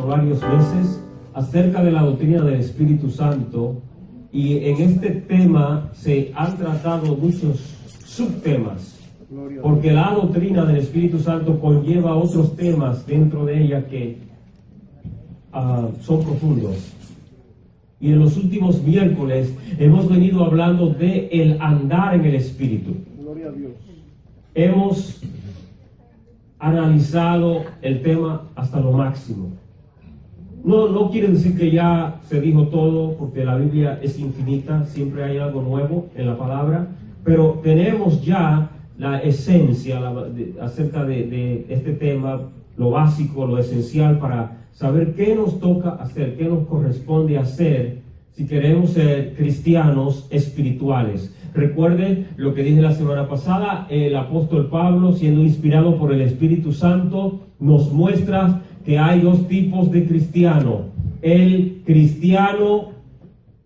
varios meses acerca de la doctrina del Espíritu Santo, y en este tema se han tratado muchos subtemas, porque la doctrina del Espíritu Santo conlleva otros temas dentro de ella que son profundos. Y en los últimos miércoles hemos venido hablando de el andar en el Espíritu. Gloria a Dios. Hemos analizado el tema hasta lo máximo. No quiere decir que ya se dijo todo, porque la Biblia es infinita, siempre hay algo nuevo en la palabra, pero tenemos ya la esencia acerca de este tema, lo básico, lo esencial para saber qué nos toca hacer, qué nos corresponde hacer si queremos ser cristianos espirituales. Recuerden lo que dije la semana pasada, el apóstol Pablo, siendo inspirado por el Espíritu Santo, nos muestra que hay dos tipos de cristiano: el cristiano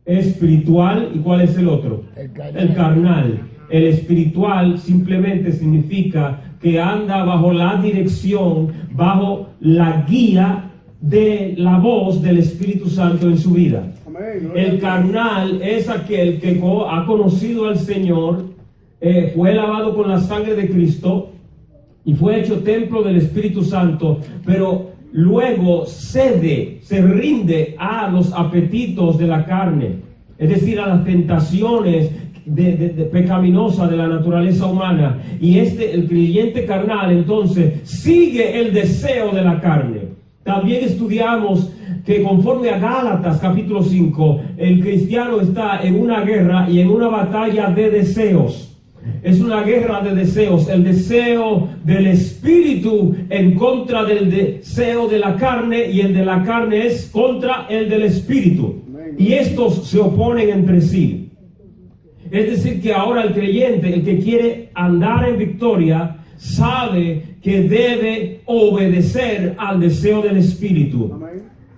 espiritual, ¿y cuál es el otro? El carnal. El espiritual simplemente significa que anda bajo la dirección, bajo la guía de la voz del Espíritu Santo en su vida. El carnal es aquel que ha conocido al Señor, fue lavado con la sangre de Cristo y fue hecho templo del Espíritu Santo, pero luego se rinde a los apetitos de la carne, es decir, a las tentaciones pecaminosas de la naturaleza humana. Y el creyente carnal entonces sigue el deseo de la carne. También estudiamos que conforme a Gálatas capítulo 5, el cristiano está en una guerra y en una batalla de deseos. Es una guerra de deseos, el deseo del espíritu en contra del deseo de la carne, y el de la carne es contra el del espíritu. Y estos se oponen entre sí. Es decir, que ahora el creyente, el que quiere andar en victoria, sabe que debe obedecer al deseo del espíritu.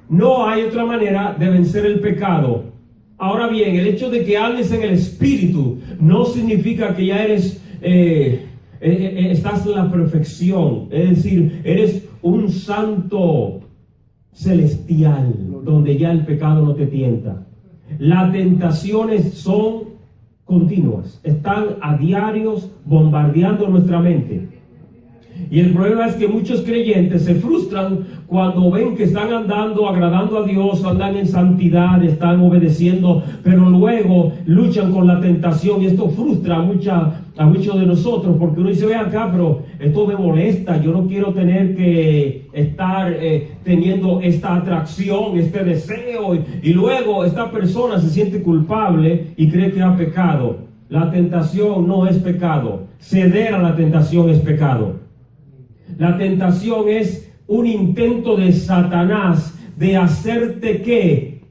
No hay otra manera de vencer el pecado. Ahora bien, el hecho de que andes en el Espíritu no significa que ya eres, estás en la perfección. Es decir, eres un santo celestial, donde ya el pecado no te tienta. Las tentaciones son continuas, están a diarios bombardeando nuestra mente. Y el problema es que muchos creyentes se frustran cuando ven que están andando, agradando a Dios, andan en santidad, están obedeciendo, pero luego luchan con la tentación, y esto frustra a muchos de nosotros, porque uno dice: ve acá, pero esto me molesta, yo no quiero tener que estar teniendo esta atracción, este deseo, y luego esta persona se siente culpable y cree que ha pecado. La tentación no es pecado, ceder a la tentación es pecado. La tentación es un intento de Satanás de hacerte ¿qué?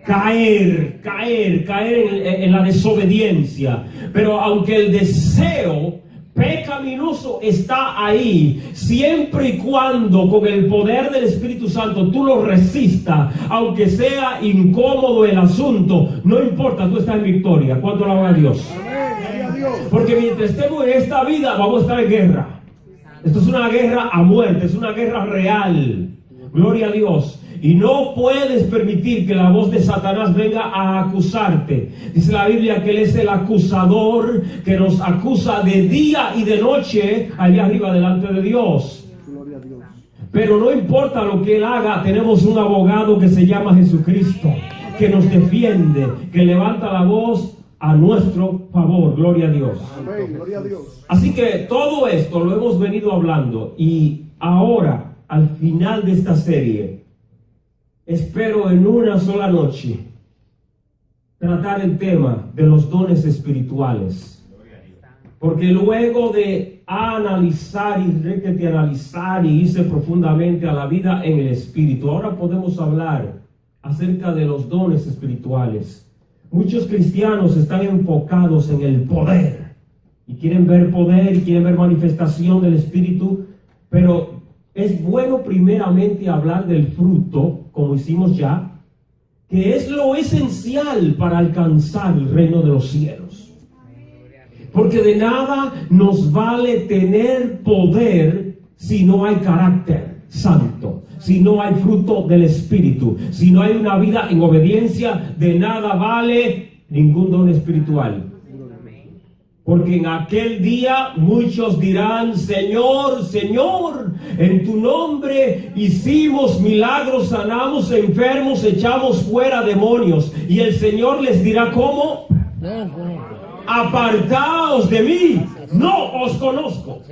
Caer en la desobediencia. Pero aunque el deseo pecaminoso está ahí, siempre y cuando con el poder del Espíritu Santo tú lo resistas, aunque sea incómodo el asunto, no importa, tú estás en victoria. ¿Cuánto alaba a Dios? Porque mientras estemos en esta vida, vamos a estar en guerra. Esto es una guerra a muerte, es una guerra real. Gloria a Dios. Y no puedes permitir que la voz de Satanás venga a acusarte. Dice la Biblia que Él es el acusador que nos acusa de día y de noche allá arriba delante de Dios. Gloria a Dios. Pero no importa lo que Él haga, tenemos un abogado que se llama Jesucristo, que nos defiende, que levanta la voz a nuestro favor. Gloria a Dios. Amén. Gloria a Dios. Así que todo esto lo hemos venido hablando, y ahora, al final de esta serie, espero en una sola noche tratar el tema de los dones espirituales. Porque luego de analizar y irse profundamente a la vida en el Espíritu, ahora podemos hablar acerca de los dones espirituales. Muchos cristianos están enfocados en el poder y quieren ver poder y quieren ver manifestación del Espíritu, pero es bueno primeramente hablar del fruto, como hicimos ya, que es lo esencial para alcanzar el reino de los cielos. Porque de nada nos vale tener poder si no hay carácter santo, si no hay fruto del Espíritu. Si no hay una vida en obediencia, de nada vale ningún don espiritual. Porque en aquel día muchos dirán: Señor, Señor, en tu nombre hicimos milagros, sanamos enfermos, echamos fuera demonios. Y el Señor les dirá: ¿cómo? Apartaos de mí, no os conozco.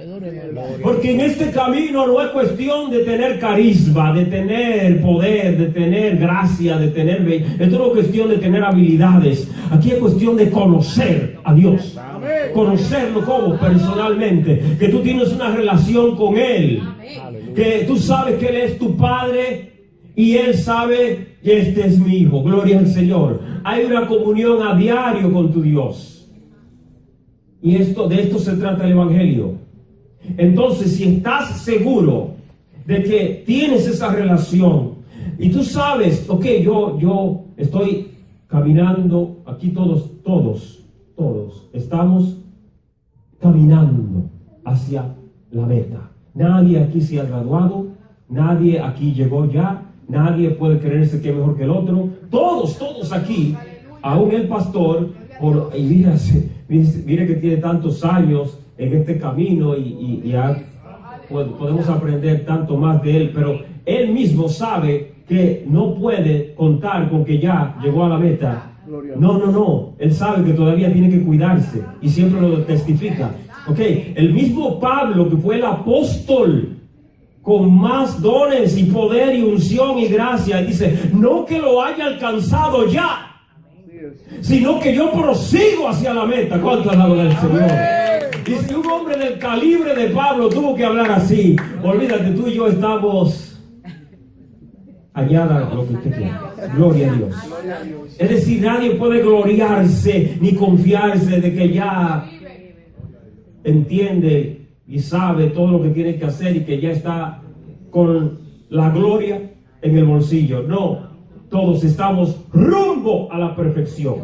Porque en este camino no es cuestión de tener carisma, de tener poder, de tener gracia, de tener... Esto no es cuestión de tener habilidades. Aquí es cuestión de conocer a Dios. Conocerlo como personalmente, que tú tienes una relación con Él, que tú sabes que Él es tu Padre y Él sabe que este es mi hijo. Gloria al Señor. Hay una comunión a diario con tu Dios. Y de esto se trata el Evangelio. Entonces, si estás seguro de que tienes esa relación y tú sabes, ok, yo estoy caminando, aquí todos estamos caminando hacia la meta. Nadie aquí se ha graduado, nadie aquí llegó ya, nadie puede creerse que es mejor que el otro. Todos aquí, aún el pastor, mire que tiene tantos años en este camino y ya podemos aprender tanto más de él, pero él mismo sabe que no puede contar con que ya llegó a la meta. No, él sabe que todavía tiene que cuidarse y siempre lo testifica. El mismo Pablo, que fue el apóstol con más dones y poder y unción y gracia, dice: no que lo haya alcanzado ya, sino que yo prosigo hacia la meta. ¿Cuánto al lado del Señor? Y si un hombre del calibre de Pablo tuvo que hablar así, olvídate, tú y yo estamos... Añada lo que usted quiera. Gloria a Dios. Es decir, nadie puede gloriarse ni confiarse de que ya entiende y sabe todo lo que tiene que hacer y que ya está con la gloria en el bolsillo. No, todos estamos rumbo a la perfección.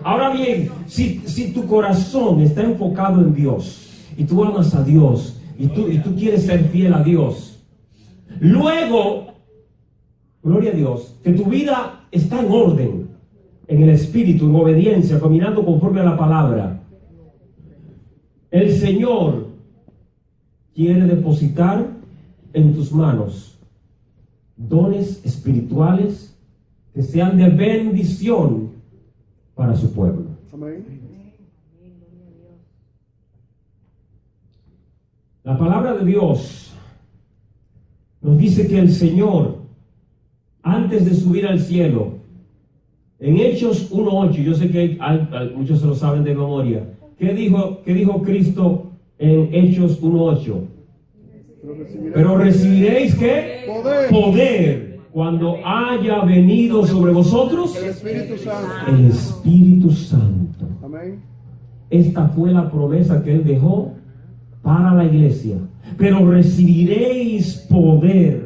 Ahora bien, si tu corazón está enfocado en Dios y tú amas a Dios y tú quieres ser fiel a Dios, luego, gloria a Dios, que tu vida está en orden, en el Espíritu, en obediencia, caminando conforme a la palabra, el Señor quiere depositar en tus manos dones espirituales que sean de bendición para su pueblo. Amén. La palabra de Dios nos dice que el Señor, antes de subir al cielo, en Hechos 1:8, yo sé que muchos se lo saben de memoria, ¿qué dijo Cristo en Hechos 1:8? Pero recibiréis ¿qué? Poder cuando haya venido sobre vosotros El Espíritu Santo. el Espíritu Santo. Amén. Esta fue la promesa que Él dejó para la iglesia. Pero recibiréis poder.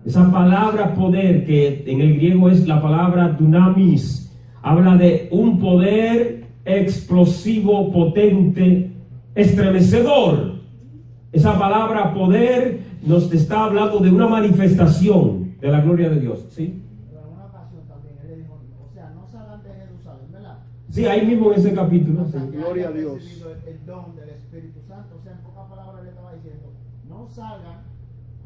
Esa palabra poder, que en el griego es la palabra dunamis, habla de un poder explosivo, potente, estremecedor. Esa palabra poder nos está hablando de una manifestación de la gloria de Dios. ¿Sí? Pero en una ocasión también él le dijo, o sea, no salgan de Jerusalén, ¿verdad? Sí, ahí mismo en ese capítulo. Sí. Gloria a Dios. Recibido el don del Espíritu Santo. O sea, en pocas palabras le estaba diciendo, no salgan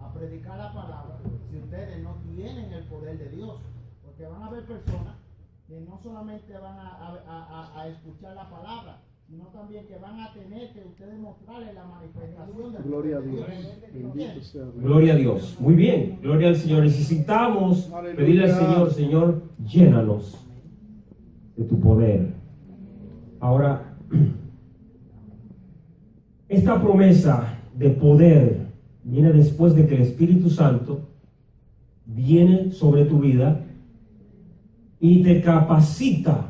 a predicar la palabra si ustedes no tienen el poder de Dios, porque van a haber personas que no solamente van a escuchar la palabra, sino también que van a tener que ustedes mostrarles la manifestación del Gloria a poder de Dios. Dios. Bendito sea Dios. Gloria a Dios. Muy bien, gloria al Señor. Necesitamos Aleluya. pedirle al Señor: Señor, llénanos de tu poder. Ahora, esta promesa de poder viene después de que el Espíritu Santo viene sobre tu vida y te capacita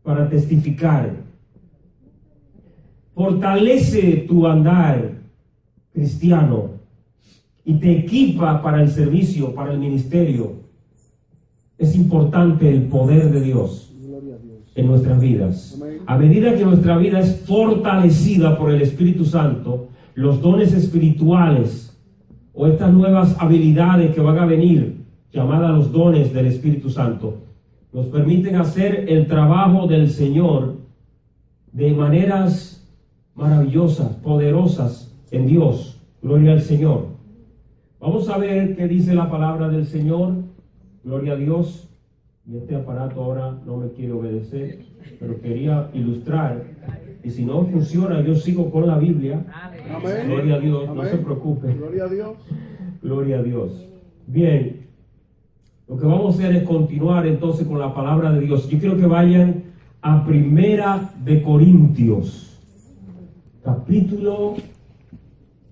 para testificar. Fortalece tu andar cristiano y te equipa para el servicio, para el ministerio. Es importante el poder de Dios Gloria a Dios. en nuestras vidas. Amén. A medida que nuestra vida es fortalecida por el Espíritu Santo, los dones espirituales o estas nuevas habilidades que van a venir, llamadas los dones del Espíritu Santo, nos permiten hacer el trabajo del Señor de maneras maravillosas, poderosas en Dios. Gloria al Señor. Vamos a ver qué dice la palabra del Señor. Gloria a Dios. Y este aparato ahora no me quiere obedecer, pero quería ilustrar. Y si no funciona, yo sigo con la Biblia. Amén. Gloria a Dios, no Amén. se preocupe. Gloria a Dios. Gloria a Dios. Bien, lo que vamos a hacer es continuar entonces con la palabra de Dios. Yo quiero que vayan a Primera de Corintios, capítulo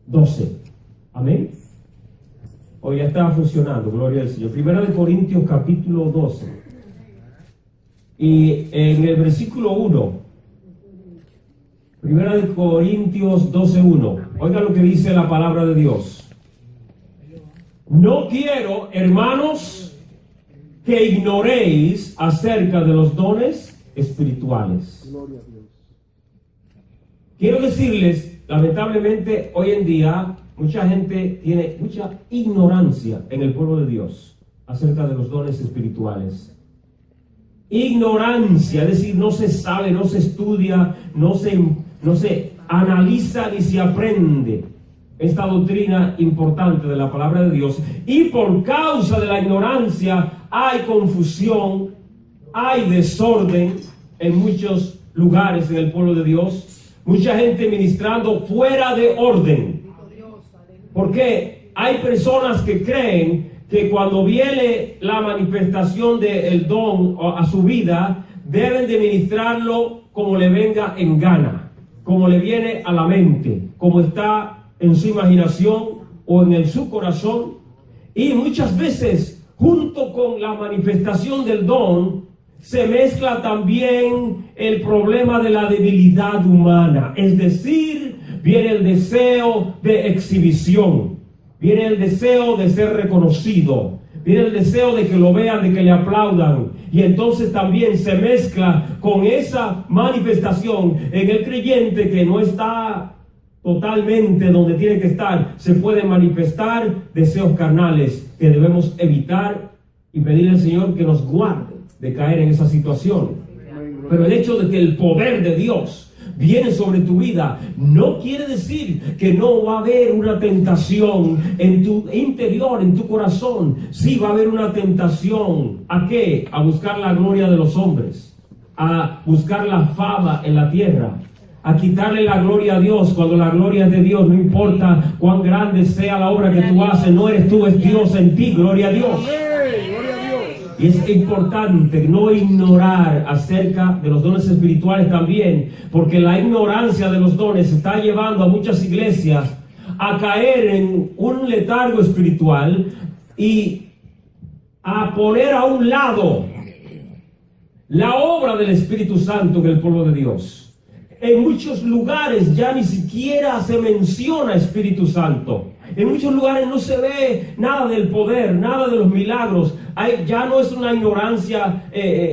12. Amén. Hoy ya está funcionando, gloria al Señor. Primera de Corintios, capítulo 12. Y en el versículo 1, Primera de Corintios 12:1. Oiga lo que dice la palabra de Dios. No quiero, hermanos, que ignoréis acerca de los dones espirituales. Gloria a Dios. Quiero decirles, lamentablemente, hoy en día, mucha gente tiene mucha ignorancia en el pueblo de Dios acerca de los dones espirituales. Ignorancia, es decir, no se sabe, no se estudia, no se analiza ni se aprende esta doctrina importante de la palabra de Dios. Y por causa de la ignorancia hay confusión, hay desorden en muchos lugares en el pueblo de Dios. Mucha gente ministrando fuera de orden. Porque hay personas que creen que cuando viene la manifestación del don a su vida, deben de ministrarlo como le venga en gana, como le viene a la mente, como está en su imaginación o en su corazón. Y muchas veces, junto con la manifestación del don, se mezcla también el problema de la debilidad humana. Es decir, viene el deseo de exhibición, viene el deseo de ser reconocido, viene el deseo de que lo vean, de que le aplaudan. Y entonces también se mezcla con esa manifestación en el creyente que no está totalmente donde tiene que estar. Se pueden manifestar deseos carnales que debemos evitar y pedirle al Señor que nos guarde de caer en esa situación. Pero el hecho de que el poder de Dios viene sobre tu vida no quiere decir que no va a haber una tentación en tu interior, en tu corazón. Sí va a haber una tentación. ¿A qué? A buscar la gloria de los hombres, a buscar la fama en la tierra, a quitarle la gloria a Dios, cuando la gloria es de Dios. No importa cuán grande sea la obra que tú haces, no eres tú, es Dios en ti. Gloria a Dios. Gloria a Dios. Y es importante no ignorar acerca de los dones espirituales también, porque la ignorancia de los dones está llevando a muchas iglesias a caer en un letargo espiritual y a poner a un lado la obra del Espíritu Santo en el pueblo de Dios. En muchos lugares ya ni siquiera se menciona Espíritu Santo. En muchos lugares no se ve nada del poder, nada de los milagros. Ya no es una ignorancia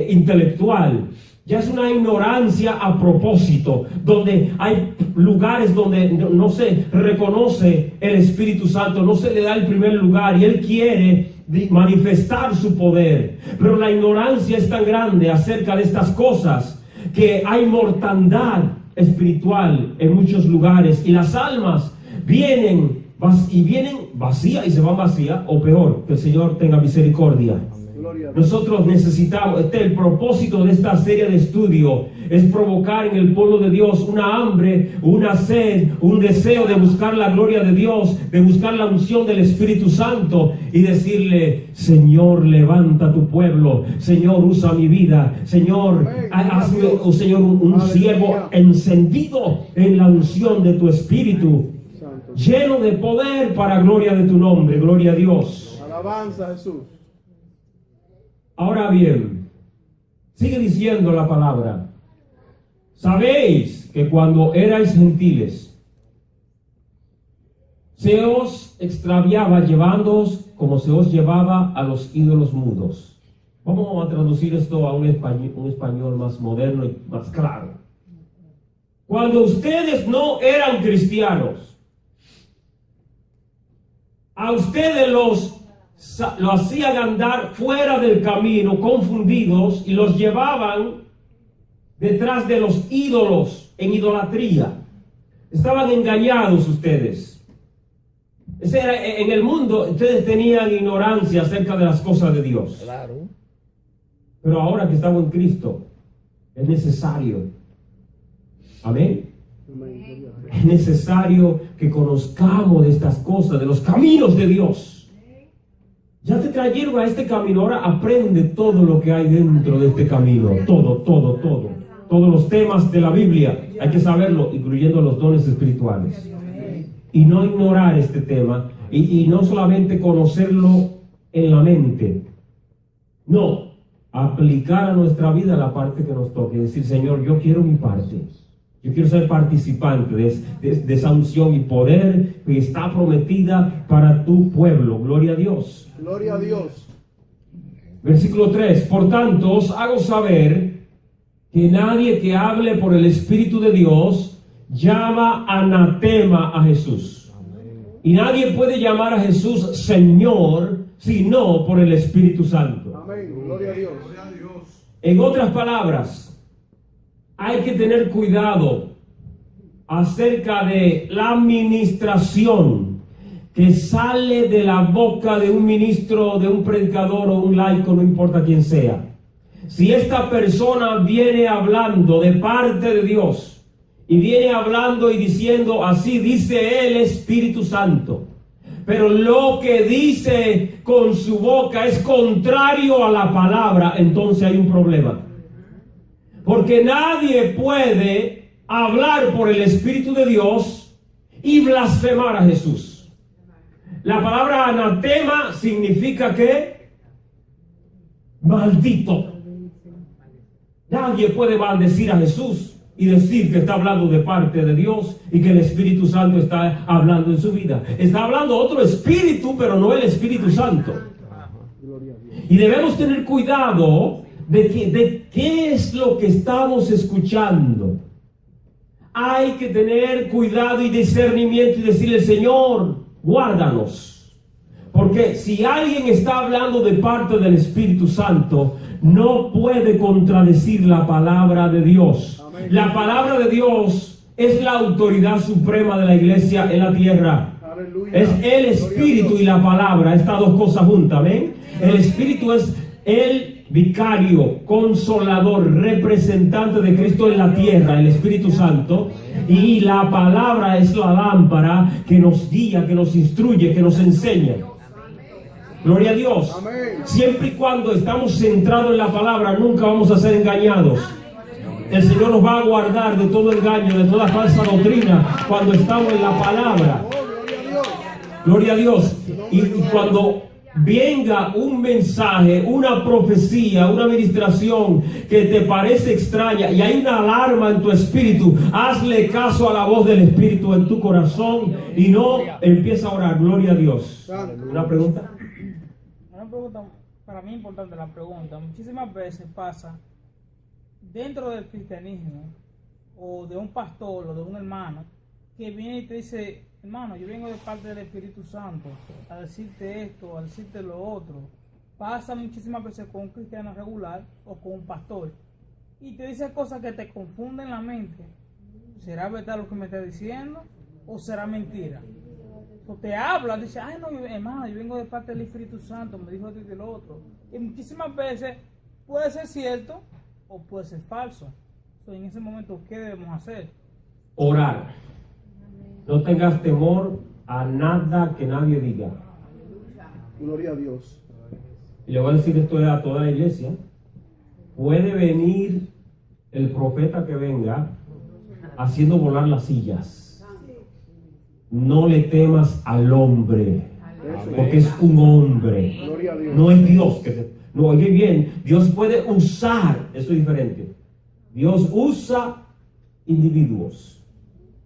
intelectual, ya es una ignorancia a propósito, donde hay lugares donde no se reconoce el Espíritu Santo, no se le da el primer lugar y Él quiere manifestar su poder. Pero la ignorancia es tan grande acerca de estas cosas que hay mortandad espiritual en muchos lugares y las almas vienen vacías y se van vacías, o peor, que el Señor tenga misericordia. Gloria a Dios. Nosotros necesitamos, el propósito de esta serie de estudio es provocar en el pueblo de Dios una hambre, una sed, un deseo de buscar la gloria de Dios, de buscar la unción del Espíritu Santo y decirle: Señor, levanta tu pueblo, Señor, usa mi vida, Señor, hazme, oh Señor, un siervo encendido en la unción de tu Espíritu, Santo. lleno de poder para gloria de tu nombre. Gloria a Dios. Alabanza a Jesús. Ahora bien, sigue diciendo la palabra: sabéis que cuando erais gentiles, se os extraviaba llevándoos como se os llevaba a los ídolos mudos. Vamos a traducir esto a un español más moderno y más claro. Cuando ustedes no eran cristianos, a ustedes lo hacían andar fuera del camino, confundidos, y los llevaban detrás de los ídolos en idolatría. Estaban engañados ustedes. En el mundo ustedes tenían ignorancia acerca de las cosas de Dios. Claro. Pero ahora que estamos en Cristo, es necesario. Amén. Es necesario que conozcamos de estas cosas, de los caminos de Dios. Ya te trajeron a este camino, ahora aprende todo lo que hay dentro de este camino. Todo. Todos los temas de la Biblia, hay que saberlo, incluyendo los dones espirituales. Y no ignorar este tema, y no solamente conocerlo en la mente. No, aplicar a nuestra vida la parte que nos toque. Decir, Señor, yo quiero mi parte. Yo quiero ser participante de esa unción y poder que está prometida para tu pueblo. Gloria a Dios. Gloria a Dios. Versículo 3. Por tanto, os hago saber que nadie que hable por el Espíritu de Dios llama anatema a Jesús. Y nadie puede llamar a Jesús Señor sino por el Espíritu Santo. Amén. Gloria a Dios. En otras palabras, hay que tener cuidado acerca de la administración que sale de la boca de un ministro, de un predicador o un laico, no importa quién sea. Si esta persona viene hablando de parte de Dios y viene hablando y diciendo, así dice el Espíritu Santo, pero lo que dice con su boca es contrario a la palabra, entonces hay un problema. Porque nadie puede hablar por el Espíritu de Dios y blasfemar a Jesús. La palabra anatema significa que maldito. Nadie puede maldecir a Jesús y decir que está hablando de parte de Dios y que el Espíritu Santo está hablando en su vida. Está hablando otro espíritu, pero no el Espíritu Santo. Y debemos tener cuidado de qué es lo que estamos escuchando. Hay que tener cuidado y discernimiento y decirle, Señor, guárdanos. Porque si alguien está hablando de parte del Espíritu Santo, no puede contradecir la palabra de Dios. Amén. La palabra de Dios es la autoridad suprema de la iglesia en la tierra. Aleluya. Es el Espíritu y la palabra, estas dos cosas juntas. ¿Ven? El Espíritu es el vicario, consolador, representante de Cristo en la tierra, el Espíritu Santo, y la palabra es la lámpara que nos guía, que nos instruye, que nos enseña. Gloria a Dios. Amén. Siempre y cuando estamos centrados en la palabra, nunca vamos a ser engañados. El Señor nos va a guardar de todo engaño, de toda falsa doctrina, cuando estamos en la palabra. Gloria a Dios. Y cuando venga un mensaje, una profecía, una administración que te parece extraña y hay una alarma en tu espíritu, hazle caso a la voz del Espíritu en tu corazón y no empieza a orar. Gloria a Dios. ¿Una pregunta? Una pregunta para mí importante, la pregunta. Muchísimas veces pasa dentro del cristianismo o de un pastor o de un hermano que viene y te dice, hermano, yo vengo de parte del Espíritu Santo a decirte esto, a decirte lo otro. Pasa muchísimas veces con un cristiano regular o con un pastor y te dice cosas que te confunden la mente. ¿Será verdad lo que me está diciendo o será mentira? O te habla, dice, ay no, hermano, yo vengo de parte del Espíritu Santo, me dijo esto y lo otro. Y muchísimas veces puede ser cierto o puede ser falso. En ese momento, ¿qué debemos hacer? Orar. No tengas temor a nada que nadie diga. Gloria a Dios. Y le voy a decir esto a toda la iglesia. Puede venir el profeta que venga haciendo volar las sillas. No le temas al hombre, porque es un hombre. No es Dios. No, oye bien, Dios puede usar, eso es diferente. Dios usa individuos.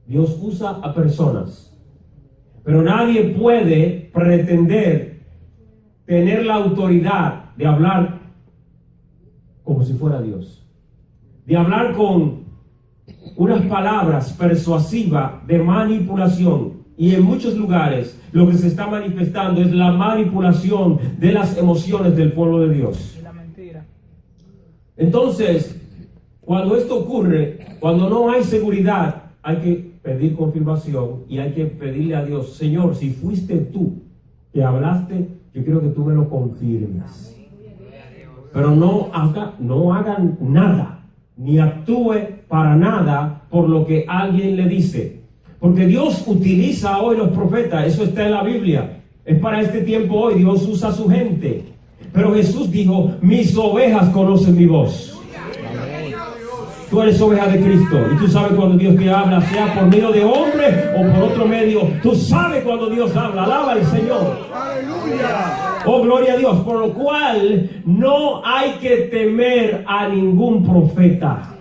Dios usa a personas, pero nadie puede pretender tener la autoridad de hablar como si fuera Dios, de hablar con unas palabras persuasivas de manipulación y en muchos lugares lo que se está manifestando es la manipulación de las emociones del pueblo de Dios. Y la mentira. Entonces, cuando esto ocurre, cuando no hay seguridad, hay que pedir confirmación y hay que pedirle a Dios: Señor, si fuiste tú que hablaste, yo quiero que tú me lo confirmes. Pero no hagan nada, ni actúe para nada por lo que alguien le dice. Porque Dios utiliza hoy los profetas, eso está en la Biblia. Es para este tiempo hoy, Dios usa a su gente. Pero Jesús dijo: mis ovejas conocen mi voz. Tú eres oveja de Cristo y tú sabes cuando Dios te habla, sea por medio de hombre o por otro medio. Tú sabes cuando Dios habla. Alaba al Señor. Aleluya. Oh, gloria a Dios. Por lo cual no hay que temer a ningún profeta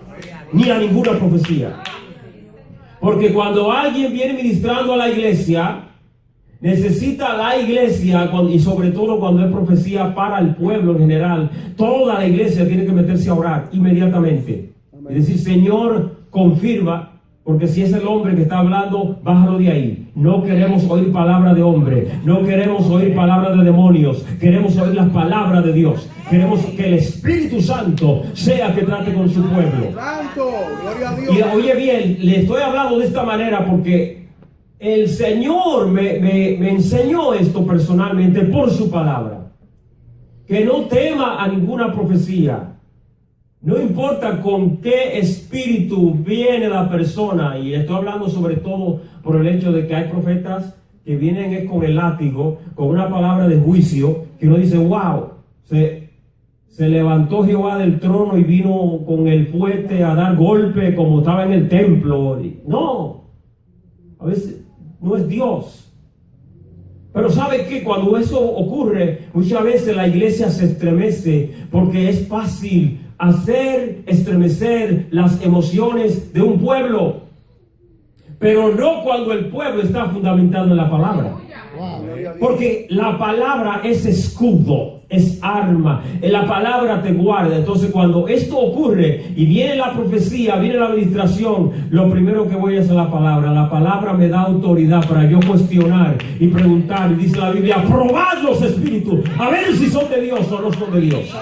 ni a ninguna profecía. Porque cuando alguien viene ministrando a la iglesia, necesita la iglesia, y sobre todo cuando es profecía para el pueblo en general, toda la iglesia tiene que meterse a orar inmediatamente. Y decir: Señor, confirma, porque si es el hombre que está hablando, bájalo de ahí. No queremos oír palabra de hombre, no queremos oír palabra de demonios, queremos oír las palabras de Dios. Queremos que el Espíritu Santo sea que trate con su pueblo. Santo, gloria a Dios. Y oye bien, le estoy hablando de esta manera porque el Señor me enseñó esto personalmente por su palabra. Que no tema a ninguna profecía. No importa con qué espíritu viene la persona, y estoy hablando sobre todo por el hecho de que hay profetas que vienen con el látigo, con una palabra de juicio, que uno dice: wow, se levantó Jehová del trono y vino con el fuerte a dar golpe como estaba en el templo. No, a veces no es Dios. Pero ¿sabe qué? Cuando eso ocurre, muchas veces la iglesia se estremece porque es fácil hacer estremecer las emociones de un pueblo, pero no cuando el pueblo está fundamentado en la palabra. Porque la palabra es escudo, es arma, la palabra te guarda. Entonces cuando esto ocurre y viene la profecía, viene la administración, lo primero que voy a hacer es la palabra me da autoridad para yo cuestionar y preguntar. Y dice la Biblia: probad los espíritus, a ver si son de Dios o no son de Dios.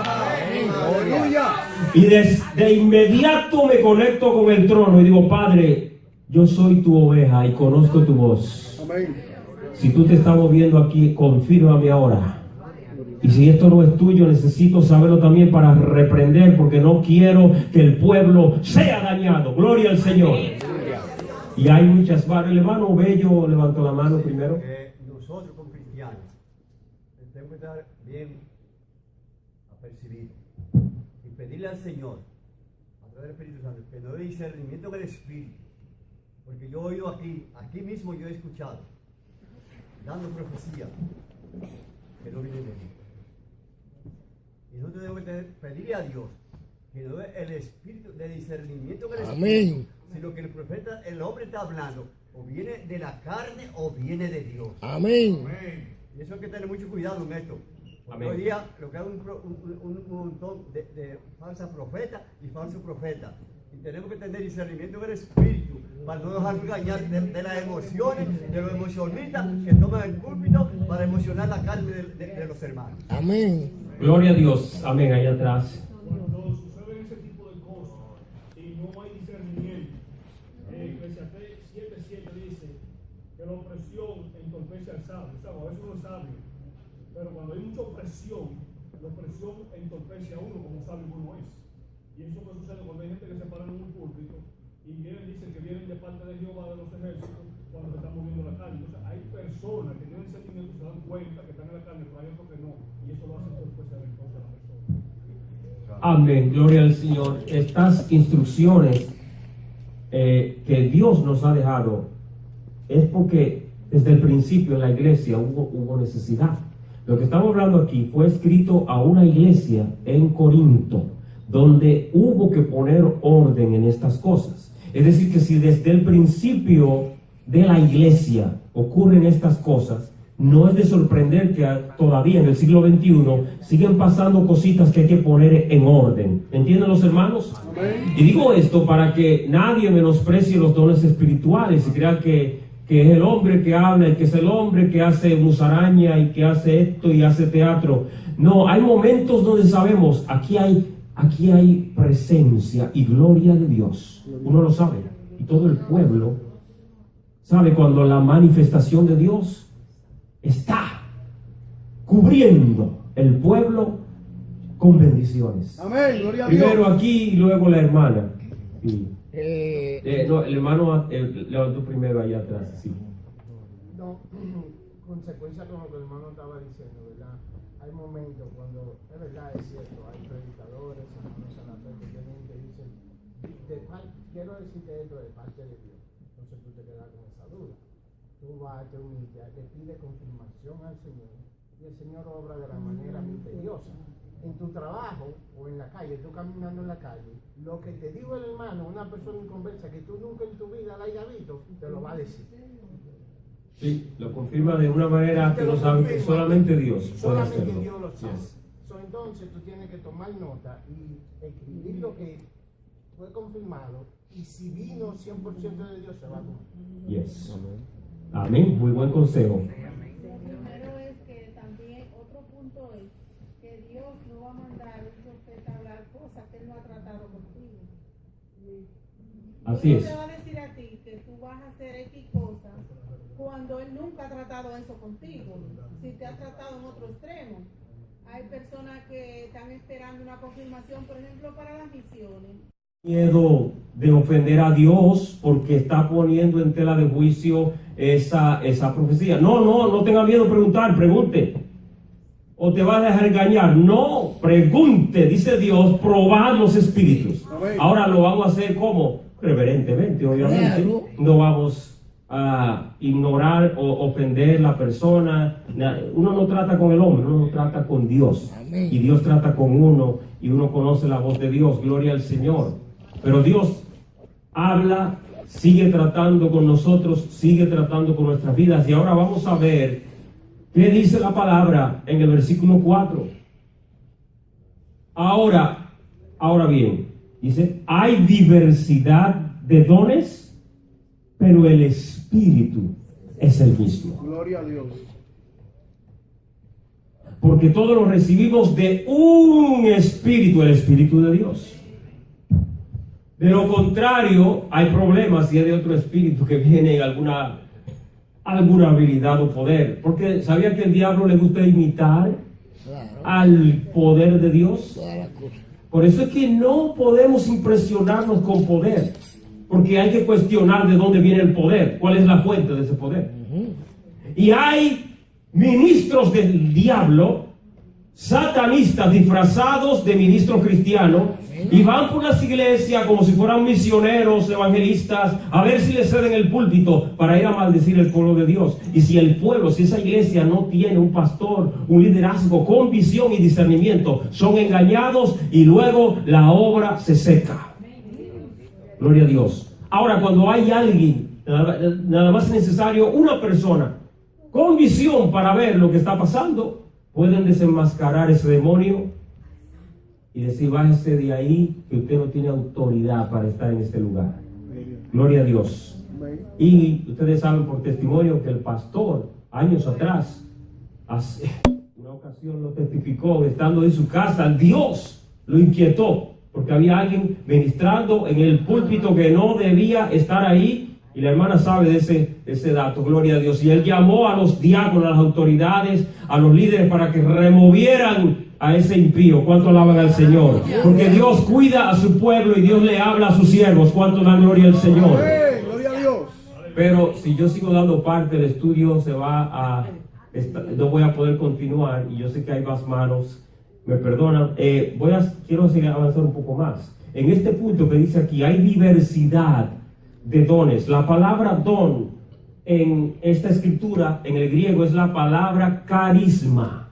Y de inmediato me conecto con el trono y digo: Padre, yo soy tu oveja y conozco tu voz. Amén. Si tú te estás moviendo aquí, confírmame ahora. Y si esto no es tuyo, necesito saberlo también para reprender, porque no quiero que el pueblo sea dañado. Gloria al Señor. Y hay muchas manos. El hermano Bello levantó la mano primero. Nosotros como cristianos tenemos que estar bien apercibidos y pedirle al Señor, a través del Espíritu Santo, que nos dé discernimiento del Espíritu. Porque yo he oído aquí mismo yo he escuchado, dando profecía, que no viene de mí. Y nosotros debemos pedirle a Dios que nos dé el espíritu de discernimiento del Espíritu. Amén. Si lo que el profeta, el hombre está hablando, o viene de la carne o viene de Dios. Amén. Y eso hay que tener mucho cuidado en esto. Porque Amén. hoy día lo que hay un montón de falsas profetas y falsos profetas. Y tenemos que tener discernimiento del espíritu para no dejarnos engañar de las emociones, de los emocionistas que toman el púlpito para emocionar la carne de los hermanos. Amén. Gloria a Dios. Amén. Allá atrás. Cuando suceden ese tipo de cosas y no hay discernimiento, Eclesiastés 7:7 dice que la opresión entorpece al sabio. O sea, a veces uno es sabio, pero cuando hay mucha opresión, la opresión entorpece a uno como sabio uno es. Y eso que sucede cuando hay gente que se para en un púlpito y dicen que vienen de parte de Jehová de los ejércitos cuando se están moviendo la carne. Entonces hay personas que tienen sentimientos, se dan cuenta que están en la carne, pero hay otros que no. Y eso lo hace entorpecer entonces a la persona. Amén, gloria al Señor. Estas instrucciones que Dios nos ha dejado es porque desde el principio en la iglesia hubo necesidad. Lo que estamos hablando aquí fue escrito a una iglesia en Corinto, donde hubo que poner orden en estas cosas. Es decir, que si desde el principio de la iglesia ocurren estas cosas, no es de sorprender que todavía en el siglo XXI siguen pasando cositas que hay que poner en orden. ¿Entienden los hermanos? Amén. Y digo esto para que nadie menosprecie los dones espirituales y crea que que es el hombre que habla, y que es el hombre que hace musaraña y que hace esto y hace teatro. No, hay momentos donde sabemos, aquí hay presencia y gloria de Dios. Uno lo sabe, y todo el pueblo sabe cuando la manifestación de Dios está cubriendo el pueblo con bendiciones. Amén, gloria a Dios. Primero aquí y luego la hermana. Sí. No, el hermano levantó primero allá atrás. Sí. No, consecuencia con lo que el hermano estaba diciendo, ¿verdad? Hay momentos cuando, es verdad, es cierto, hay predicadores, hermanos en la fe que tienen que dicen, quiero decirte esto de parte de Dios. Entonces tú te quedas con esa duda. Tú vas, te humillas, te pide confirmación al Señor y el Señor obra de la manera misteriosa. En tu trabajo o en la calle, tú caminando en la calle, lo que te dijo el hermano, una persona inconversa que tú nunca en tu vida la hayas visto, te lo va a decir. Sí, lo confirma de una manera que no sabe que solamente Dios puede Solamente hacerlo. Dios lo sabe. Yes. Entonces tú tienes que tomar nota y escribir lo que fue confirmado, y si vino 100% de Dios se va a cumplir. Yes. Amén. Muy buen consejo. Primero es que también otro punto es que Dios no va a mandar a un profeta a hablar cosas que Él no ha tratado contigo. Así Él es. te va a decir a ti que tú vas a hacer X cosas cuando Él nunca ha tratado eso contigo. Si te ha tratado en otro extremo. Hay personas que están esperando una confirmación, por ejemplo, para las misiones. Miedo de ofender a Dios porque está poniendo en tela de juicio esa profecía. No tenga miedo de preguntar, pregunte. O te vas a dejar engañar. No, pregunte, dice Dios, probad los espíritus. Ahora lo vamos a hacer como reverentemente, obviamente. No vamos a ignorar o ofender la persona. Uno no trata con el hombre, uno trata con Dios. Y Dios trata con uno y uno conoce la voz de Dios. Gloria al Señor. Pero Dios habla, sigue tratando con nosotros, sigue tratando con nuestras vidas. Y ahora vamos a ver qué dice la palabra en el versículo 4. Ahora bien, dice, hay diversidad de dones, pero el Espíritu es el mismo. Gloria a Dios. Porque todos lo recibimos de un Espíritu, el Espíritu de Dios. De lo contrario, hay problemas si es de otro espíritu que viene en alguna habilidad o poder. Porque ¿sabía que el diablo le gusta imitar al poder de Dios? Por eso es que no podemos impresionarnos con poder. Porque hay que cuestionar de dónde viene el poder, cuál es la fuente de ese poder. Y hay ministros del diablo, satanistas disfrazados de ministros cristianos, y van por las iglesias como si fueran misioneros, evangelistas, a ver si les ceden el púlpito para ir a maldecir el pueblo de Dios. Y si el pueblo, si esa iglesia no tiene un pastor, un liderazgo con visión y discernimiento, son engañados y luego la obra se seca. Gloria a Dios. Ahora, cuando hay alguien, nada más es necesario una persona con visión para ver lo que está pasando, pueden desenmascarar ese demonio y decir, bájese de ahí, que usted no tiene autoridad para estar en este lugar. Gloria a Dios. Y ustedes saben por testimonio que el pastor, años atrás, hace una ocasión lo testificó, estando en su casa, Dios lo inquietó, porque había alguien ministrando en el púlpito que no debía estar ahí, y la hermana sabe de ese dato, gloria a Dios. Y él llamó a los diáconos, a las autoridades, a los líderes para que removieran a ese impío. ¿Cuánto alaban al Señor? Porque Dios cuida a su pueblo y Dios le habla a sus siervos. ¿Cuánto dan gloria al Señor? Gloria a Dios. Pero si yo sigo dando parte del estudio, no voy a poder continuar, y yo sé que hay más manos, me perdonan. Quiero seguir avanzar un poco más. En este punto que dice aquí, hay diversidad de dones. La palabra don en esta escritura, en el griego, es la palabra carisma.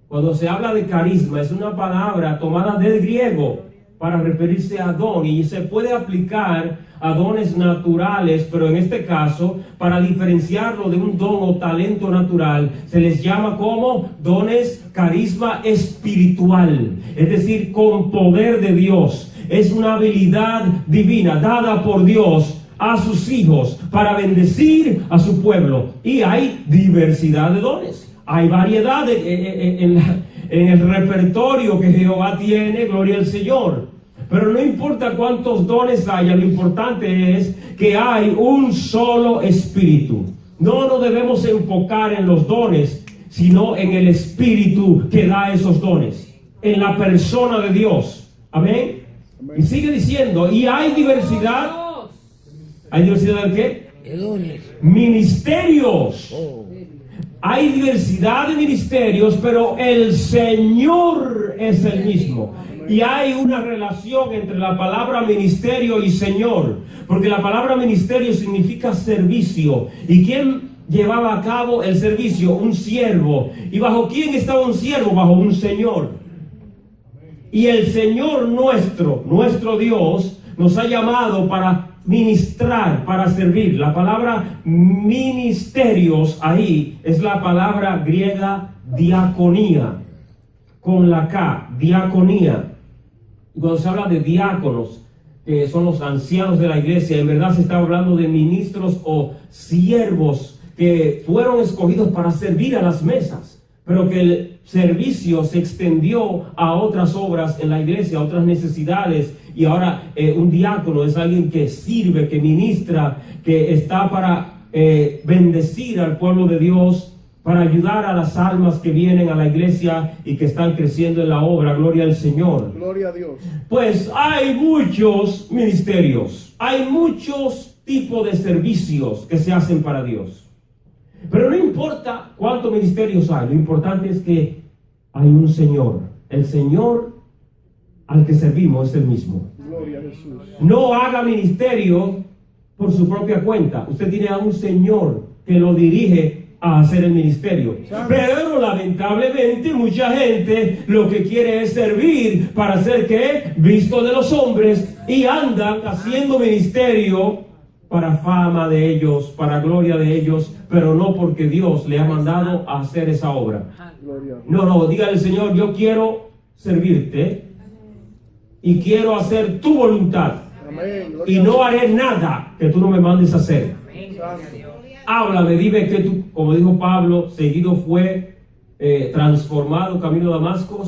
Cuando se habla de carisma, es una palabra tomada del griego para referirse a don, y se puede aplicar a dones naturales, pero en este caso, para diferenciarlo de un don o talento natural, se les llama como dones carisma espiritual, es decir, con poder de Dios. Es una habilidad divina dada por Dios a sus hijos, para bendecir a su pueblo. Y hay diversidad de dones, hay variedad en el repertorio que Jehová tiene, gloria al Señor. Pero no importa cuántos dones haya, lo importante es que hay un solo espíritu. No nos debemos enfocar en los dones, sino en el espíritu que da esos dones, en la persona de Dios. Amén. Y sigue diciendo, y hay diversidad. ¿Hay diversidad de qué? Ministerios. Hay diversidad de ministerios, pero el Señor es el mismo. Y hay una relación entre la palabra ministerio y Señor, porque la palabra ministerio significa servicio. ¿Y quién llevaba a cabo el servicio? Un siervo. ¿Y bajo quién estaba un siervo? Bajo un Señor. Y el Señor nuestro Dios, nos ha llamado para ministrar, para servir. La palabra ministerios ahí es la palabra griega diaconía, con la K, diaconía. Y cuando se habla de diáconos, que son los ancianos de la iglesia, en verdad se está hablando de ministros o siervos que fueron escogidos para servir a las mesas, pero que el servicio se extendió a otras obras en la iglesia, a otras necesidades. Y ahora un diácono es alguien que sirve, que ministra, que está para bendecir al pueblo de Dios, para ayudar a las almas que vienen a la iglesia y que están creciendo en la obra. Gloria al Señor. Gloria a Dios. Pues hay muchos ministerios, hay muchos tipos de servicios que se hacen para Dios. Pero no importa cuántos ministerios hay, lo importante es que hay un Señor. El Señor al que servimos es el mismo. Gloria a Jesús. No haga ministerio por su propia cuenta. Usted tiene a un Señor que lo dirige a hacer el ministerio. Pero lamentablemente mucha gente lo que quiere es servir para ser ¿qué? Visto de los hombres, y andan haciendo ministerio para fama de ellos, para gloria de ellos, pero no porque Dios le ha mandado a hacer esa obra. No, dígale al Señor, yo quiero servirte y quiero hacer tu voluntad. Amén. Y no haré nada que tú no me mandes a hacer. Háblame, dime que tú, como dijo Pablo, seguido fue transformado camino a Damasco,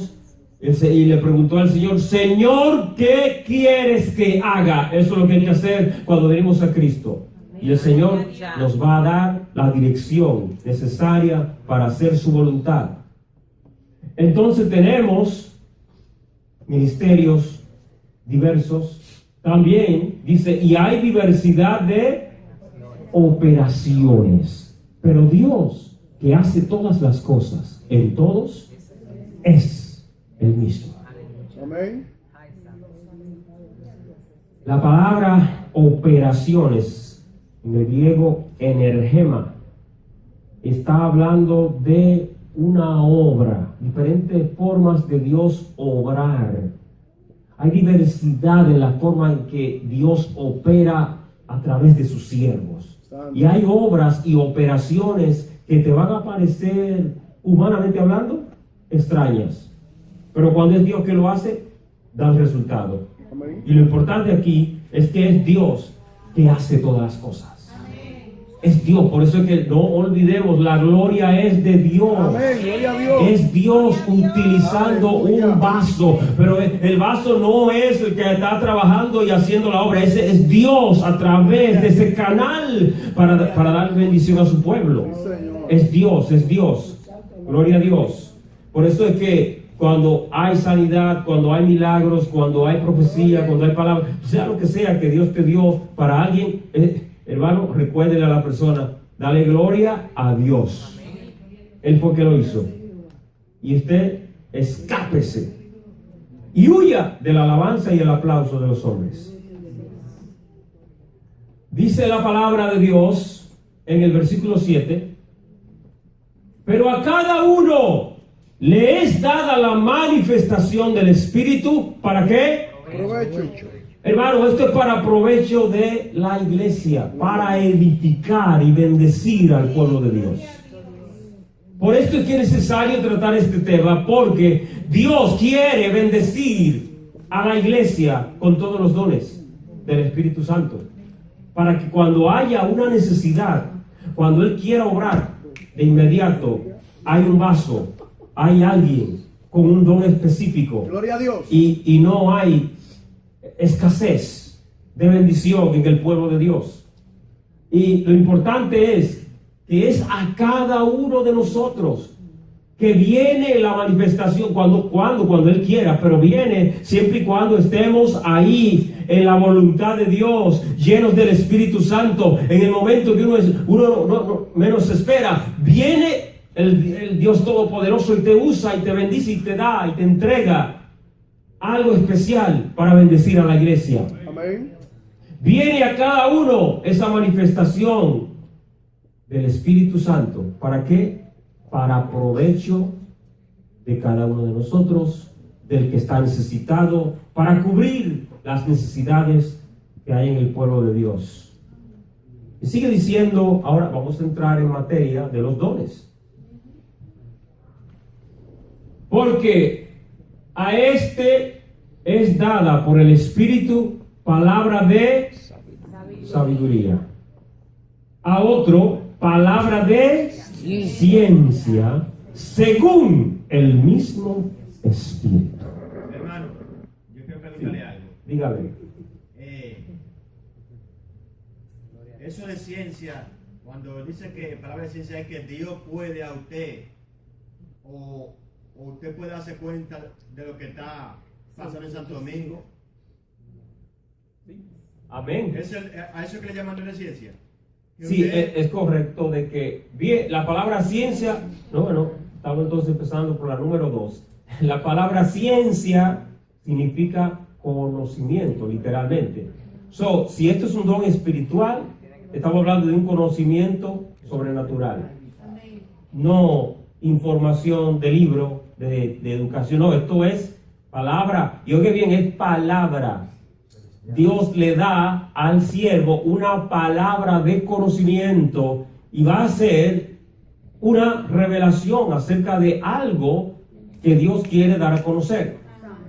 y le preguntó al Señor, Señor, ¿qué quieres que haga? Eso es lo que hay que hacer cuando venimos a Cristo. Y el Señor nos va a dar la dirección necesaria para hacer su voluntad. Entonces tenemos ministerios diversos. También dice, y hay diversidad de operaciones, pero Dios, que hace todas las cosas en todos, es el mismo. Amén. La palabra operaciones, en el griego energema, está hablando de una obra, diferentes formas de Dios obrar. Hay diversidad en la forma en que Dios opera a través de sus siervos. Y hay obras y operaciones que te van a parecer, humanamente hablando, extrañas. Pero cuando es Dios que lo hace, dan resultado. Amén. Y lo importante aquí es que es Dios que hace todas las cosas. Es Dios, por eso es que no olvidemos, la gloria es de Dios. Amén. Gloria a Dios. Es Dios utilizando un vaso, pero el vaso no es el que está trabajando y haciendo la obra, ese es Dios a través de ese canal para dar bendición a su pueblo. Es Dios. Gloria a Dios. Por eso es que cuando hay sanidad, cuando hay milagros, cuando hay profecía, cuando hay palabra, sea lo que sea que Dios te dio para alguien, hermano, recuérdele a la persona, dale gloria a Dios. Él fue que lo hizo. Y usted escápese y huya de la alabanza y el aplauso de los hombres. Dice la palabra de Dios en el versículo 7, pero a cada uno le es dada la manifestación del Espíritu, ¿para qué? Provecho. Hermano, esto es para provecho de la iglesia, para edificar y bendecir al pueblo de Dios. Por esto es que es necesario tratar este tema, porque Dios quiere bendecir a la iglesia con todos los dones del Espíritu Santo. para que cuando haya una necesidad, cuando Él quiera obrar, de inmediato hay un vaso, hay alguien con un don específico Gloria a Dios. y no hay escasez de bendición en el pueblo de Dios. Y lo importante es que es a cada uno de nosotros que viene la manifestación cuando Él quiera, pero viene siempre y cuando estemos ahí en la voluntad de Dios, llenos del Espíritu Santo. En el momento que uno no menos espera, viene el Dios Todopoderoso y te usa y te bendice y te da y te entrega algo especial para bendecir a la iglesia. Amén. Viene a cada uno esa manifestación del Espíritu Santo. ¿Para qué? Para provecho de cada uno de nosotros, del que está necesitado, para cubrir las necesidades que hay en el pueblo de Dios. Y sigue diciendo, ahora vamos a entrar en materia de los dones. Porque a este es dada por el Espíritu palabra de sabiduría. A otro, palabra de ciencia, según el mismo Espíritu. Hermano, yo quiero preguntarle algo. Dígame. Eso de ciencia, cuando dice que palabra de ciencia es que Dios puede a usted, o usted puede darse cuenta de lo que está pasando en Santo Domingo. Amén. ¿A eso que le llaman de ciencia? Que Sí, usted- es correcto de que bien, la palabra ciencia, estamos entonces empezando por la número 2. La palabra ciencia significa conocimiento, literalmente. Si esto es un don espiritual, estamos hablando de un conocimiento sobrenatural. No información de libro, de educación, no, esto es palabra. Y oye bien, es palabra. Dios le da al siervo una palabra de conocimiento y va a ser una revelación acerca de algo que Dios quiere dar a conocer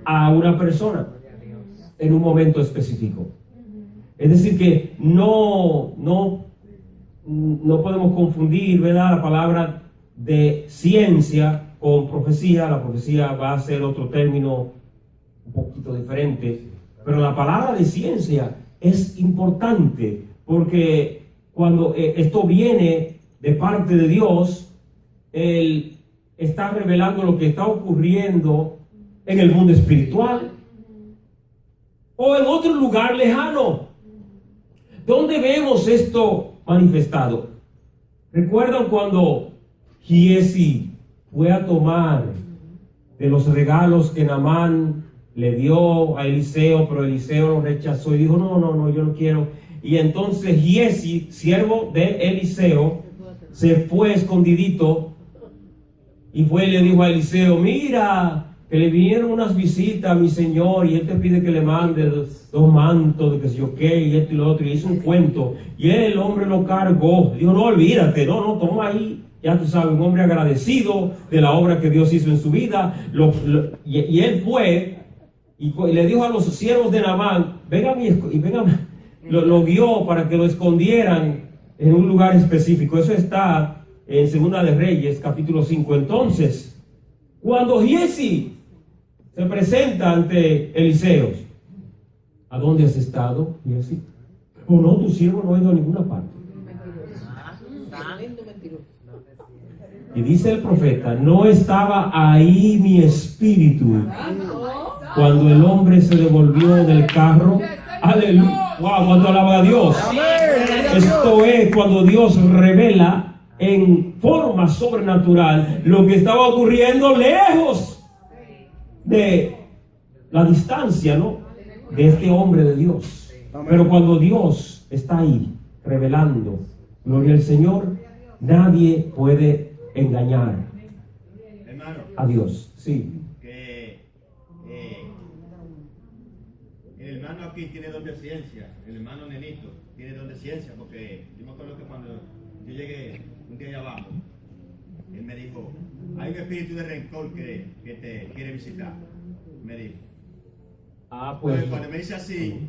a una persona en un momento específico. Es decir que no podemos confundir, ¿verdad?, la palabra de ciencia con profecía. La profecía va a ser otro término un poquito diferente. Pero la palabra de ciencia es importante porque cuando esto viene de parte de Dios, Él está revelando lo que está ocurriendo en el mundo espiritual o en otro lugar lejano. ¿Dónde vemos esto manifestado? ¿Recuerdan cuando Giesi fue a tomar de los regalos que Naamán le dio a Eliseo, pero Eliseo lo rechazó y dijo, no, yo no quiero? Y entonces Giesi, siervo de Eliseo, se fue escondidito y fue y le dijo a Eliseo, mira, que le vinieron unas visitas a mi señor y él te pide que le mande 2 mantos de que sé yo qué y esto y lo otro, y hizo un cuento y el hombre lo cargó. Dijo, no, olvídate, no, toma ahí. Ya tú sabes, un hombre agradecido de la obra que Dios hizo en su vida. Y él fue y le dijo a los siervos de Naamán, vengan y vengan, lo guió para que lo escondieran en un lugar específico. Eso está en Segunda de Reyes, capítulo 5. Entonces, cuando Giesi se presenta ante Eliseo, ¿a dónde has estado, Giesi? O no, tu siervo no ha ido a ninguna parte. Y dice el profeta, no estaba ahí mi espíritu cuando el hombre se devolvió del carro. Aleluya. Wow, cuando alaba a Dios. Esto es cuando Dios revela en forma sobrenatural lo que estaba ocurriendo lejos de la distancia, ¿no?, de este hombre de Dios. Pero cuando Dios está ahí revelando, gloria al Señor, nadie puede engañar Hermano, a Dios. Sí. que el hermano aquí tiene don de ciencia, el hermano Nenito tiene don de ciencia, porque yo me acuerdo que cuando yo llegué un día allá abajo, él me dijo, hay un espíritu de rencor que te quiere visitar, me dijo. Pues Cuando me dice así,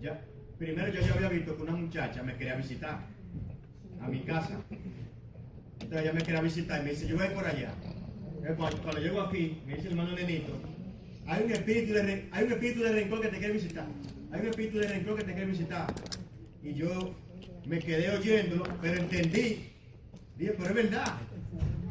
ya, primero yo ya había visto que una muchacha me quería visitar a mi casa. Entonces ella me quería visitar y me dice, yo voy por allá. Cuando llego aquí, me dice el hermano Nenito, hay un espíritu de rencor que te quiere visitar. Hay un espíritu de rencor que te quiere visitar. Y yo me quedé oyéndolo, pero entendí. Dije, pero es verdad.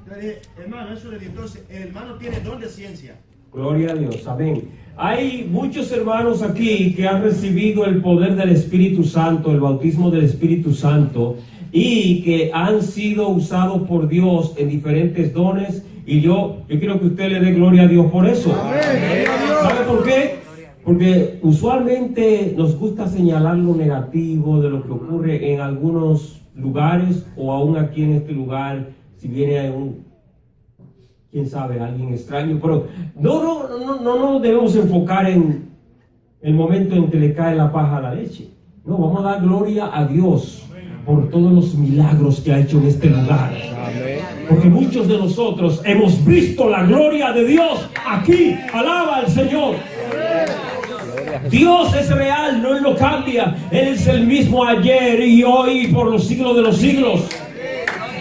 Entonces dije, hermano, eso le digo. Entonces, el hermano tiene don de ciencia. Gloria a Dios, amén. Hay muchos hermanos aquí que han recibido el poder del Espíritu Santo, el bautismo del Espíritu Santo, y que han sido usados por Dios en diferentes dones. Y yo quiero que usted le dé gloria a Dios por eso. ¿Sabe por qué? Porque usualmente nos gusta señalar lo negativo de lo que ocurre en algunos lugares, o aún aquí en este lugar, si viene quién sabe, alguien extraño. Pero no nos debemos enfocar en el momento en que le cae la paja a la leche. No, vamos a dar gloria a Dios por todos los milagros que ha hecho en este lugar. Porque muchos de nosotros hemos visto la gloria de Dios aquí. Alaba al Señor. Dios es real, no Él no cambia. Él es el mismo ayer y hoy y por los siglos de los siglos.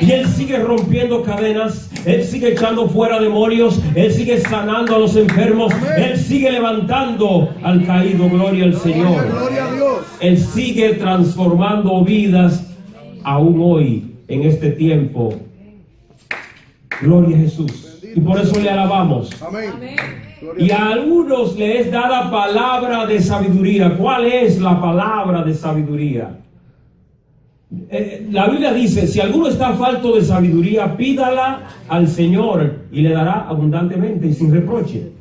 Y Él sigue rompiendo cadenas, Él sigue echando fuera demonios, Él sigue sanando a los enfermos, Él sigue levantando al caído. Gloria al Señor. Gloria a Dios. Él sigue transformando vidas aún hoy, en este tiempo. Gloria a Jesús. Y por eso le alabamos. Amén. Y a algunos les es dada palabra de sabiduría. ¿Cuál es la palabra de sabiduría? La Biblia dice, si alguno está falto de sabiduría, pídala al Señor y le dará abundantemente y sin reproche.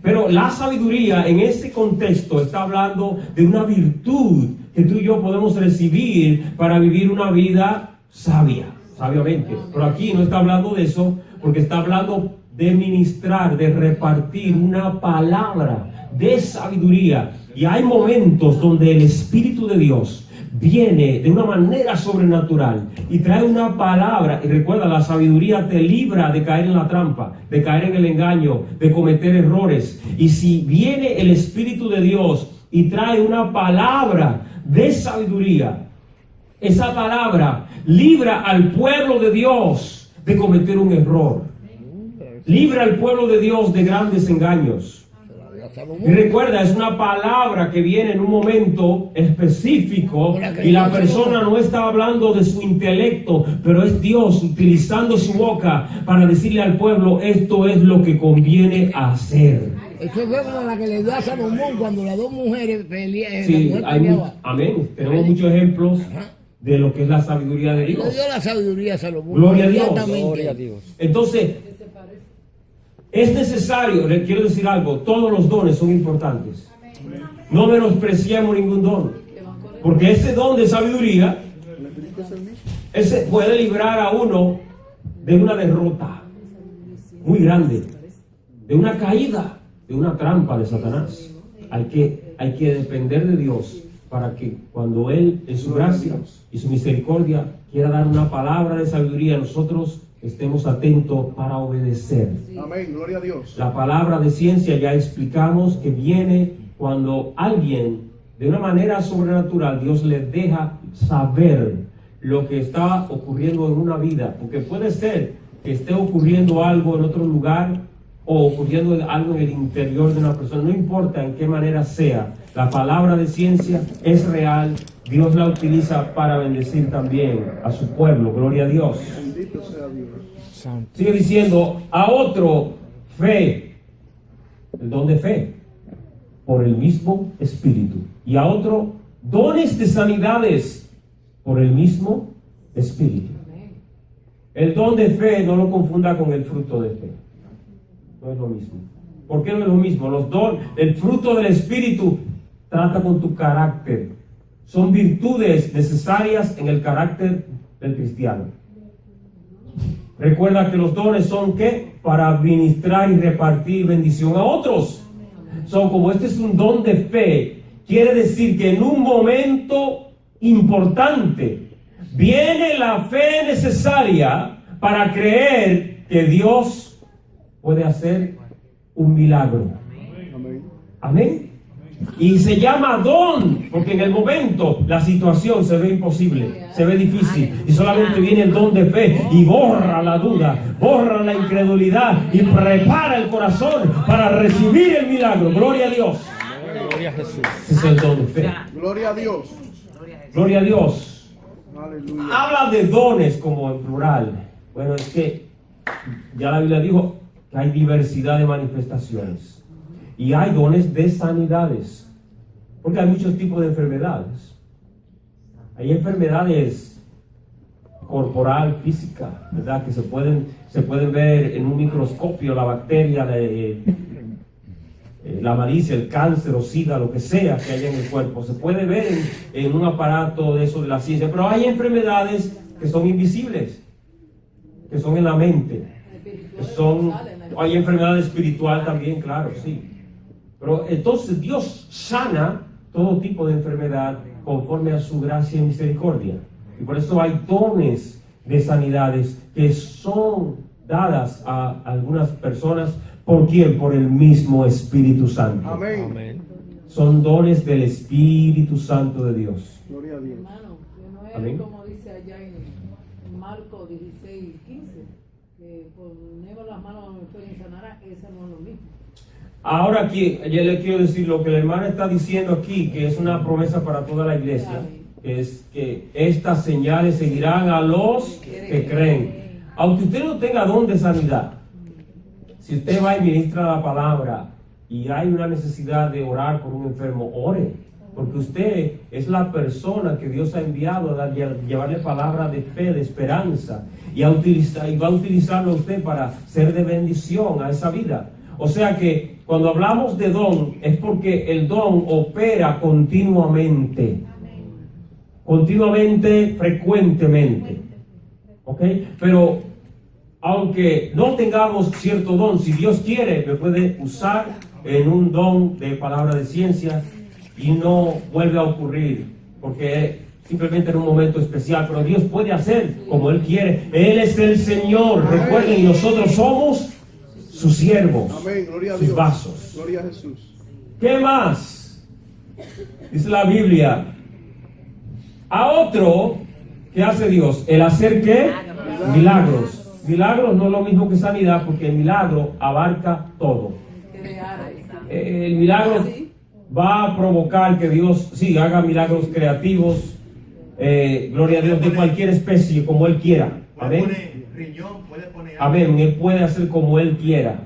Pero la sabiduría en ese contexto está hablando de una virtud que tú y yo podemos recibir para vivir una vida sabiamente. Pero aquí no está hablando de eso, porque está hablando de ministrar, de repartir una palabra de sabiduría. Y hay momentos donde el Espíritu de Dios viene de una manera sobrenatural y trae una palabra. Y recuerda, la sabiduría te libra de caer en la trampa, de caer en el engaño, de cometer errores. Y si viene el Espíritu de Dios y trae una palabra de sabiduría, esa palabra libra al pueblo de Dios de cometer un error. Libra al pueblo de Dios de grandes engaños. Y recuerda, es una palabra que viene en un momento específico y la persona no está hablando de su intelecto, pero es Dios utilizando su boca para decirle al pueblo, esto es lo que conviene hacer. Esto fue como la que le dio a Salomón cuando las dos mujeres peleaban. Sí, amén. Tenemos muchos ejemplos de lo que es la sabiduría de Dios. Le dio la sabiduría a Salomón. Gloria a Dios. Entonces, es necesario, le quiero decir algo, todos los dones son importantes. No menospreciemos ningún don, porque ese don de sabiduría, ese puede librar a uno de una derrota muy grande, de una caída, de una trampa de Satanás. Hay que depender de Dios para que cuando Él, en su gracia y su misericordia, quiera dar una palabra de sabiduría, nosotros estemos atentos para obedecer. Amén, gloria a Dios. La palabra de ciencia ya explicamos que viene cuando alguien, de una manera sobrenatural, Dios le deja saber lo que está ocurriendo en una vida. Porque puede ser que esté ocurriendo algo en otro lugar o ocurriendo algo en el interior de una persona. No importa en qué manera sea, la palabra de ciencia es real. Dios la utiliza para bendecir también a su pueblo. Gloria a Dios. Bendito sea Dios. Sigue diciendo, a otro fe, el don de fe, por el mismo Espíritu. Y a otro, dones de sanidades, por el mismo Espíritu. El don de fe no lo confunda con el fruto de fe. No es lo mismo. ¿Por qué no es lo mismo? El fruto del Espíritu trata con tu carácter. Son virtudes necesarias en el carácter del cristiano. Recuerda que los dones son ¿qué? Para ministrar y repartir bendición a otros. Como este es un don de fe, quiere decir que en un momento importante viene la fe necesaria para creer que Dios puede hacer un milagro. Amén. Amén. Y se llama don, porque en el momento la situación se ve imposible, se ve difícil. Y solamente viene el don de fe y borra la duda, borra la incredulidad y prepara el corazón para recibir el milagro. Gloria a Dios. Gloria a Jesús. Ese es el don de fe. Gloria a Dios. Gloria a Dios. Aleluya. Habla de dones como en plural. Bueno, es que ya la Biblia dijo que hay diversidad de manifestaciones. Y hay dones de sanidades. Porque hay muchos tipos de enfermedades. Hay enfermedades corporal, física, ¿verdad? Que se pueden ver en un microscopio, la bacteria, la malicia, el cáncer o sida, lo que sea que haya en el cuerpo. Se puede ver en un aparato de eso de la ciencia. Pero hay enfermedades que son invisibles, que son en la mente. Hay enfermedad espiritual también, claro, sí. Pero entonces Dios sana todo tipo de enfermedad conforme a su gracia y misericordia. Y por eso hay dones de sanidades que son dadas a algunas personas. ¿Por quién? Por el mismo Espíritu Santo. Amén. Son dones del Espíritu Santo de Dios. Gloria a Dios. Hermano, que no es Amén. como dice allá en Marcos 16, 15, que ponemos las manos donde enfermo y sanará, eso no es lo mismo. Ahora aquí, yo le quiero decir lo que la hermana está diciendo aquí, que es una promesa para toda la iglesia, es que estas señales seguirán a los que creen. Aunque usted no tenga don de sanidad, si usted va y ministra la palabra y hay una necesidad de orar por un enfermo, ore, porque usted es la persona que Dios ha enviado a llevarle palabra de fe, de esperanza, y va a utilizarlo usted para ser de bendición a esa vida. O sea que cuando hablamos de don es porque el don opera continuamente, frecuentemente, ¿ok? Pero aunque no tengamos cierto don, si Dios quiere, me puede usar en un don de palabra de ciencia y no vuelve a ocurrir, porque simplemente en un momento especial, pero Dios puede hacer como Él quiere. Él es el Señor, recuerden, y nosotros somos sus siervos, Amén. Gloria a sus Dios. vasos. Gloria a Jesús. ¿Qué más? Dice la Biblia, a otro, ¿qué hace Dios? ¿El hacer qué? Milagros. Milagros no es lo mismo que sanidad, porque el milagro abarca todo. El milagro va a provocar que Dios, sí, haga milagros creativos, gloria a Dios, de cualquier especie, como Él quiera. Amén. Amén. Él puede hacer como Él quiera.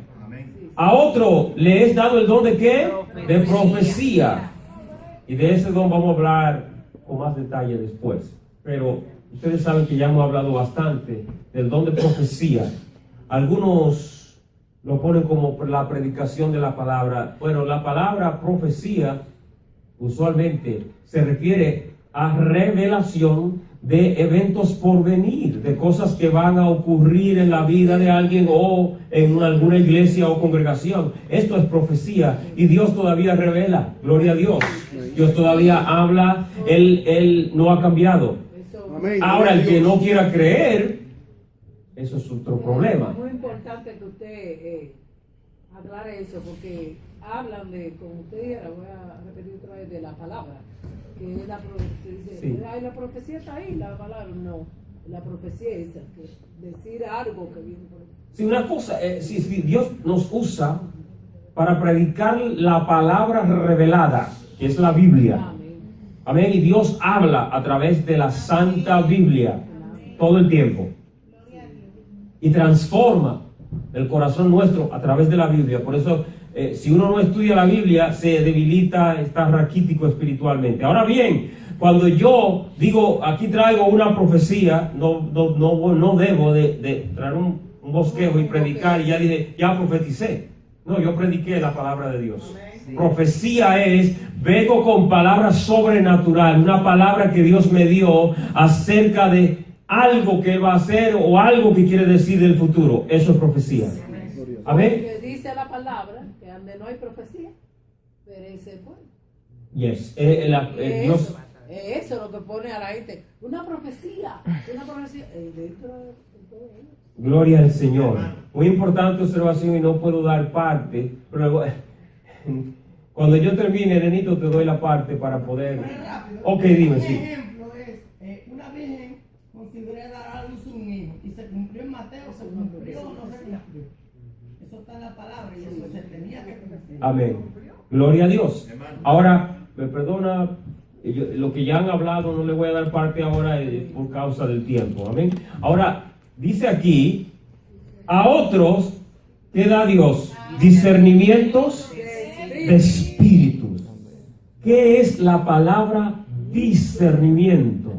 A otro le es dado el don de ¿qué? De profecía. Y de ese don vamos a hablar con más detalle después. Pero ustedes saben que ya hemos hablado bastante del don de profecía. Algunos lo ponen como la predicación de la palabra. Bueno, la palabra profecía usualmente se refiere a revelación de eventos por venir, de cosas que van a ocurrir en la vida de alguien o en alguna iglesia o congregación. Esto es profecía y Dios todavía revela. Gloria a Dios. Dios todavía habla. Él no ha cambiado. Amén. Ahora, el que no quiera creer, eso es otro problema. Es muy importante que usted aclare eso, porque hablan de, como usted dijera, voy a repetir otra vez, de la palabra, que es la profecía. Sí. Ay, la profecía está ahí, la palabra no. La profecía es esa, que decir algo que viene por ahí. Si una cosa, si Dios nos usa para predicar la palabra revelada, que es la Biblia. Amén. Amén. Y Dios habla a través de la Santa Biblia todo el tiempo. Y transforma el corazón nuestro a través de la Biblia. Por eso, si uno no estudia la Biblia, se debilita, está raquítico espiritualmente. Ahora bien, cuando yo digo, aquí traigo una profecía, no debo de traer un bosquejo y predicar, y ya dije, ya profeticé. No, yo prediqué la palabra de Dios. Sí. Profecía es, vengo con palabra sobrenatural, una palabra que Dios me dio acerca de algo que va a hacer o algo que quiere decir del futuro. Eso es profecía. Amén. Porque dice la palabra que donde no hay profecía, perece el pueblo. Yes. Dios. Eso es lo que pone a la gente. Una profecía. Dentro de todo ello. Gloria al Señor. Muy importante observación y no puedo dar parte, pero Cuando yo termine, nenito, te doy la parte para poder. Muy rápido. Ok, dime, Un sí. ejemplo es, una virgen consideró dar a luz un hijo y se cumplió en Mateo, se cumplió o no se cumplió. Eso está en la palabra y eso se tenía que cumplir. Amén. Gloria a Dios. Ahora, me perdona, lo que ya han hablado no le voy a dar parte ahora por causa del tiempo. Amén. Ahora, dice aquí, a otros te da Dios discernimientos de espíritus. ¿Qué es la palabra discernimiento?